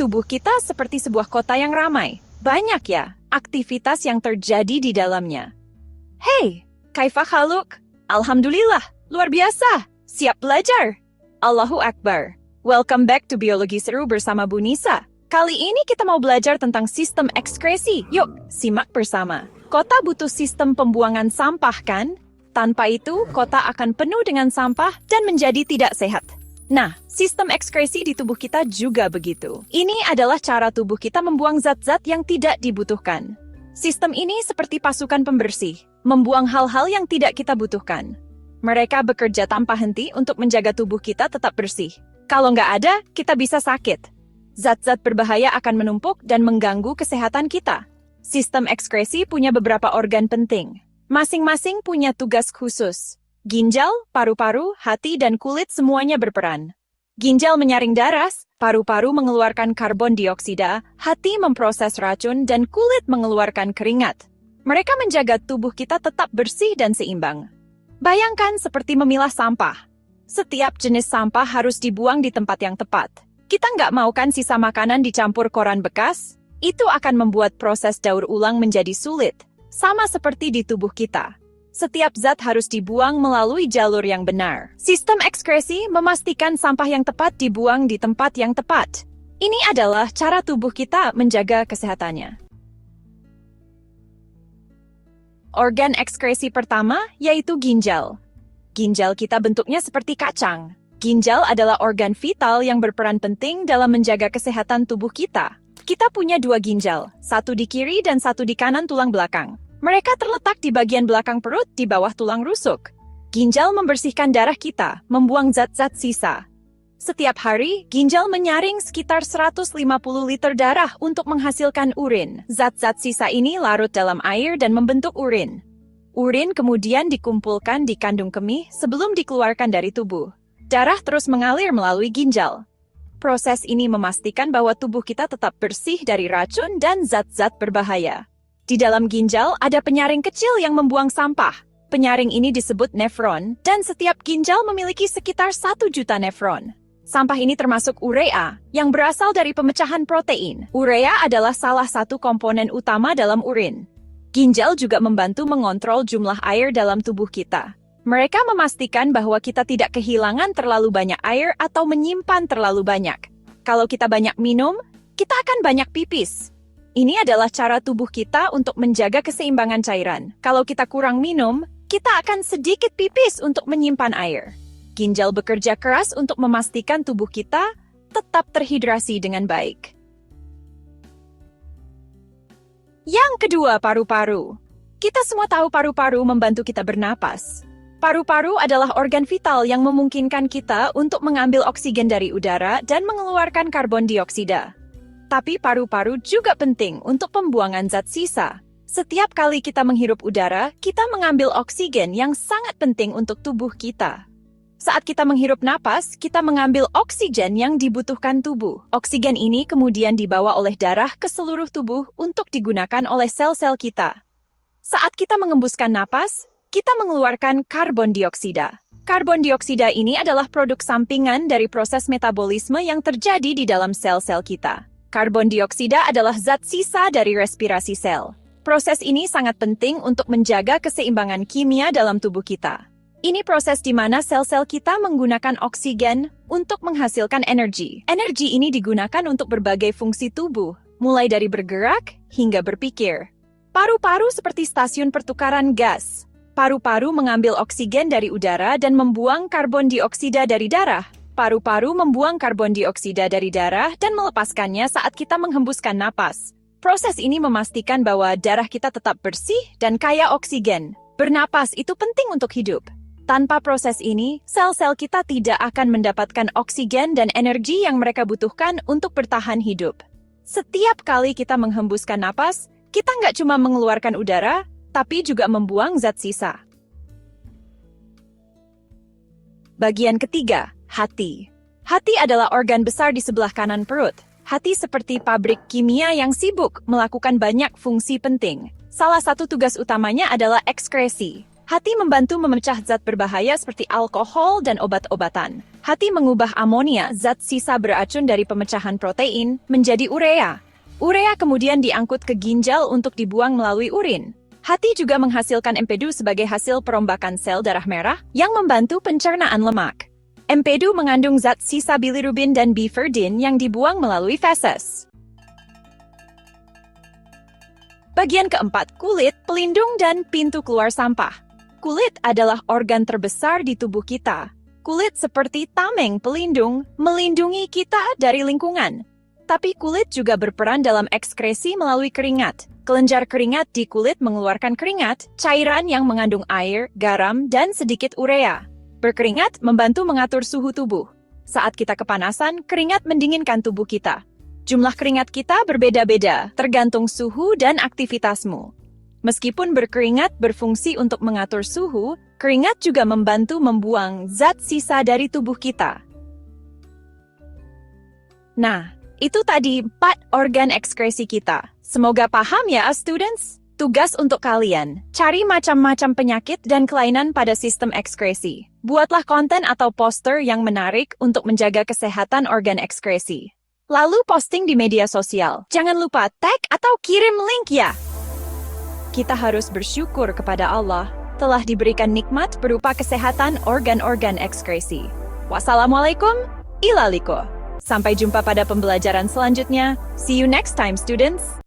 tubuh kita seperti sebuah kota yang ramai. Banyak ya, aktivitas yang terjadi di dalamnya. Hey, kaifa haluk? Alhamdulillah, luar biasa. Siap belajar. Allahu Akbar. Welcome back to Biologi Seru bersama Bu Nisa. Kali ini kita mau belajar tentang sistem ekskresi. Yuk, simak bersama. Kota butuh sistem pembuangan sampah kan? Tanpa itu, kota akan penuh dengan sampah dan menjadi tidak sehat. Nah, sistem ekskresi di tubuh kita juga begitu. Ini adalah cara tubuh kita membuang zat-zat yang tidak dibutuhkan. Sistem ini seperti pasukan pembersih, membuang hal-hal yang tidak kita butuhkan. Mereka bekerja tanpa henti untuk menjaga tubuh kita tetap bersih. Kalau nggak ada, kita bisa sakit. Zat-zat berbahaya akan menumpuk dan mengganggu kesehatan kita. Sistem ekskresi punya beberapa organ penting. Masing-masing punya tugas khusus. Ginjal, paru-paru, hati, dan kulit semuanya berperan. Ginjal menyaring darah, paru-paru mengeluarkan karbon dioksida, hati memproses racun, dan kulit mengeluarkan keringat. Mereka menjaga tubuh kita tetap bersih dan seimbang. Bayangkan seperti memilah sampah. Setiap jenis sampah harus dibuang di tempat yang tepat. Kita nggak mau kan sisa makanan dicampur koran bekas? Itu akan membuat proses daur ulang menjadi sulit. Sama seperti di tubuh kita. Setiap zat harus dibuang melalui jalur yang benar. Sistem ekskresi memastikan sampah yang tepat dibuang di tempat yang tepat. Ini adalah cara tubuh kita menjaga kesehatannya. Organ ekskresi pertama yaitu ginjal. Ginjal kita bentuknya seperti kacang. Ginjal adalah organ vital yang berperan penting dalam menjaga kesehatan tubuh kita. Kita punya dua ginjal, satu di kiri dan satu di kanan tulang belakang. Mereka terletak di bagian belakang perut di bawah tulang rusuk. Ginjal membersihkan darah kita, membuang zat-zat sisa. Setiap hari, ginjal menyaring sekitar 150 liter darah untuk menghasilkan urin. Zat-zat sisa ini larut dalam air dan membentuk urin. Urin kemudian dikumpulkan di kandung kemih sebelum dikeluarkan dari tubuh. Darah terus mengalir melalui ginjal. Proses ini memastikan bahwa tubuh kita tetap bersih dari racun dan zat-zat berbahaya. Di dalam ginjal ada penyaring kecil yang membuang sampah. Penyaring ini disebut nefron, dan setiap ginjal memiliki sekitar 1 juta nefron. Sampah ini termasuk urea, yang berasal dari pemecahan protein. Urea adalah salah satu komponen utama dalam urin. Ginjal juga membantu mengontrol jumlah air dalam tubuh kita. Mereka memastikan bahwa kita tidak kehilangan terlalu banyak air atau menyimpan terlalu banyak. Kalau kita banyak minum, kita akan banyak pipis. Ini adalah cara tubuh kita untuk menjaga keseimbangan cairan. Kalau kita kurang minum, kita akan sedikit pipis untuk menyimpan air. Ginjal bekerja keras untuk memastikan tubuh kita tetap terhidrasi dengan baik. Yang kedua, paru-paru. Kita semua tahu paru-paru membantu kita bernapas. Paru-paru adalah organ vital yang memungkinkan kita untuk mengambil oksigen dari udara dan mengeluarkan karbon dioksida. Tapi paru-paru juga penting untuk pembuangan zat sisa. Setiap kali kita menghirup udara, kita mengambil oksigen yang sangat penting untuk tubuh kita. Saat kita menghirup napas, kita mengambil oksigen yang dibutuhkan tubuh. Oksigen ini kemudian dibawa oleh darah ke seluruh tubuh untuk digunakan oleh sel-sel kita. Saat kita mengembuskan napas, kita mengeluarkan karbon dioksida. Karbon dioksida ini adalah produk sampingan dari proses metabolisme yang terjadi di dalam sel-sel kita. Karbon dioksida adalah zat sisa dari respirasi sel. Proses ini sangat penting untuk menjaga keseimbangan kimia dalam tubuh kita. Ini proses di mana sel-sel kita menggunakan oksigen untuk menghasilkan energi. Energi ini digunakan untuk berbagai fungsi tubuh, mulai dari bergerak hingga berpikir. Paru-paru seperti stasiun pertukaran gas. Paru-paru mengambil oksigen dari udara dan membuang karbon dioksida dari darah. Paru-paru membuang karbon dioksida dari darah dan melepaskannya saat kita menghembuskan napas. Proses ini memastikan bahwa darah kita tetap bersih dan kaya oksigen. Bernapas itu penting untuk hidup. Tanpa proses ini, sel-sel kita tidak akan mendapatkan oksigen dan energi yang mereka butuhkan untuk bertahan hidup. Setiap kali kita menghembuskan napas, kita nggak cuma mengeluarkan udara, tapi juga membuang zat sisa. Bagian ketiga, hati. Hati adalah organ besar di sebelah kanan perut. Hati seperti pabrik kimia yang sibuk melakukan banyak fungsi penting. Salah satu tugas utamanya adalah ekskresi. Hati membantu memecah zat berbahaya seperti alkohol dan obat-obatan. Hati mengubah amonia, zat sisa beracun dari pemecahan protein, menjadi urea. Urea kemudian diangkut ke ginjal untuk dibuang melalui urin. Hati juga menghasilkan empedu sebagai hasil perombakan sel darah merah yang membantu pencernaan lemak. Empedu mengandung zat sisa bilirubin dan biferdin yang dibuang melalui feses. Bagian keempat, kulit, pelindung dan pintu keluar sampah. Kulit adalah organ terbesar di tubuh kita. Kulit seperti tameng pelindung, melindungi kita dari lingkungan. Tapi kulit juga berperan dalam ekskresi melalui keringat. Kelenjar keringat di kulit mengeluarkan keringat, cairan yang mengandung air, garam, dan sedikit urea. Berkeringat membantu mengatur suhu tubuh. Saat kita kepanasan, keringat mendinginkan tubuh kita. Jumlah keringat kita berbeda-beda, tergantung suhu dan aktivitasmu. Meskipun berkeringat berfungsi untuk mengatur suhu, keringat juga membantu membuang zat sisa dari tubuh kita. Nah, itu tadi 4 organ ekskresi kita. Semoga paham ya, students? Tugas untuk kalian, cari macam-macam penyakit dan kelainan pada sistem ekskresi. Buatlah konten atau poster yang menarik untuk menjaga kesehatan organ ekskresi. Lalu posting di media sosial. Jangan lupa tag atau kirim link ya. Kita harus bersyukur kepada Allah telah diberikan nikmat berupa kesehatan organ-organ ekskresi. Wassalamualaikum, ilaliko. Sampai jumpa pada pembelajaran selanjutnya. See you next time, students.